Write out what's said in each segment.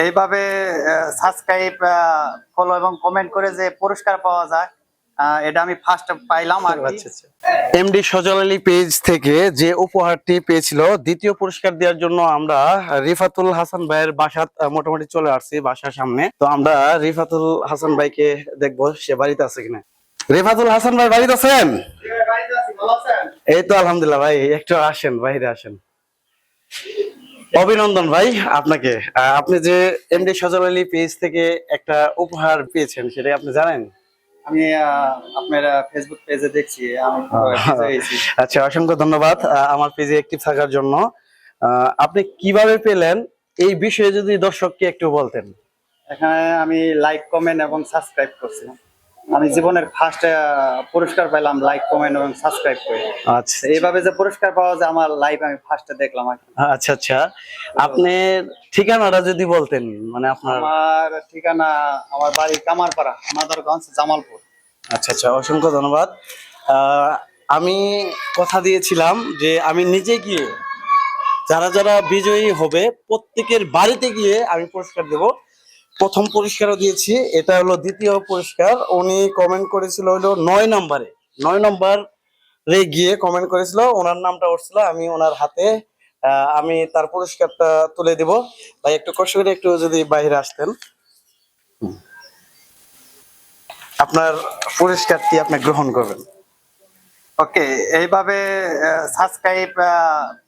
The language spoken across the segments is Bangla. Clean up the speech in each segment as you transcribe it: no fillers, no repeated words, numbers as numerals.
এইভাবে সাবস্ক্রাইব, ফলো এবং কমেন্ট করে যে পুরস্কার পাওয়া যায়, এটা আমি ফার্স্ট পাইলাম আর কি। এমডি সজল আলী পেজ থেকে যে উপহারটি পেয়েছিল, দ্বিতীয় পুরস্কার দেওয়ার জন্য আমরা রিফাতুল হাসান ভাইয়ের বাসা মোটামুটি চলে আসছি, বাসার সামনে। তো আমরা রিফাতুল হাসান ভাইকে দেখবো সে বাড়িতে আছে কিনা। রিফাতুল হাসান ভাই বাড়িতে আছেন? এই তো আলহামদুলিল্লাহ ভাই, একটু আসেন, বাইরে আসেন। অভিনন্দন ভাই আপনাকে। আপনি যে এমডি সজল আলী পেজ থেকে একটা উপহার পেয়েছেন, সেটা আপনি জানেন? আমি আপনার ফেসবুক পেজে দেখছি, আমি পেয়েছি। আচ্ছা, অসংখ্য ধন্যবাদ আমার পেজে অ্যাক্টিভ থাকার জন্য। আপনি কিভাবে পেলেন এই বিষয়ে যদি দর্শককে একটু বলতেন। এখানে আমি লাইক, কমেন্ট এবং সাবস্ক্রাইব করছি। আমি জীবনের ফার্স্ট পুরস্কার পেলাম লাইক, কমেন্ট এবং সাবস্ক্রাইব করে। আচ্ছা, এইভাবে যে পুরস্কার পাওয়া যায় আমার লাইফ আমি ফার্স্টে দেখলাম আর কি। আচ্ছা আচ্ছা, আপনার ঠিকানাটা যদি বলতেন। মানে আপনার? আমার ঠিকানা, আমার বাড়ি কামারপাড়া, আমাদেরগঞ্জ, জামালপুর। আচ্ছা আচ্ছা, অসংখ্য ধন্যবাদ। আমি কথা দিয়েছিলাম যে আমি নিজে গিয়ে যারা যারা বিজয়ী হবে প্রত্যেকের বাড়িতে গিয়ে আমি পুরস্কার দেব। প্রথম পুরস্কারও দিয়েছি, এটা হলো দ্বিতীয় পুরস্কার। উনি কমেন্ট করেছিল হলো 9 নম্বরে, 9 নম্বরে গিয়ে কমেন্ট করেছিল, ওনার নামটা উঠছিল, আমি ওনার হাতে আমি তার পুরস্কারটা তুলে দেব। ভাই একটু কষ্ট করে একটু যদি বাইরে আসতেন। আপনার পুরস্কারটি আপনি গ্রহণ করবেন। ওকে, এইভাবে সাবস্ক্রাইব,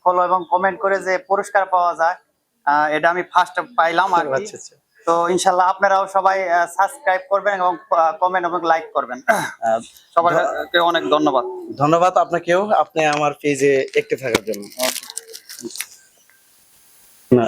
ফলো এবং কমেন্ট করে যে পুরস্কার পাওয়া যায়, এটা আমি ফার্স্ট পাইলাম আর কি। আচ্ছা আচ্ছা, তো ইনশাল্লাহ আপনারাও সবাই সাবস্ক্রাইব করবেন এবং কমেন্ট এবং লাইক করবেন। সবাইকে অনেক ধন্যবাদ। ধন্যবাদ আপনাকেও, আপনি আমার পেজে একটু থাকার জন্য। না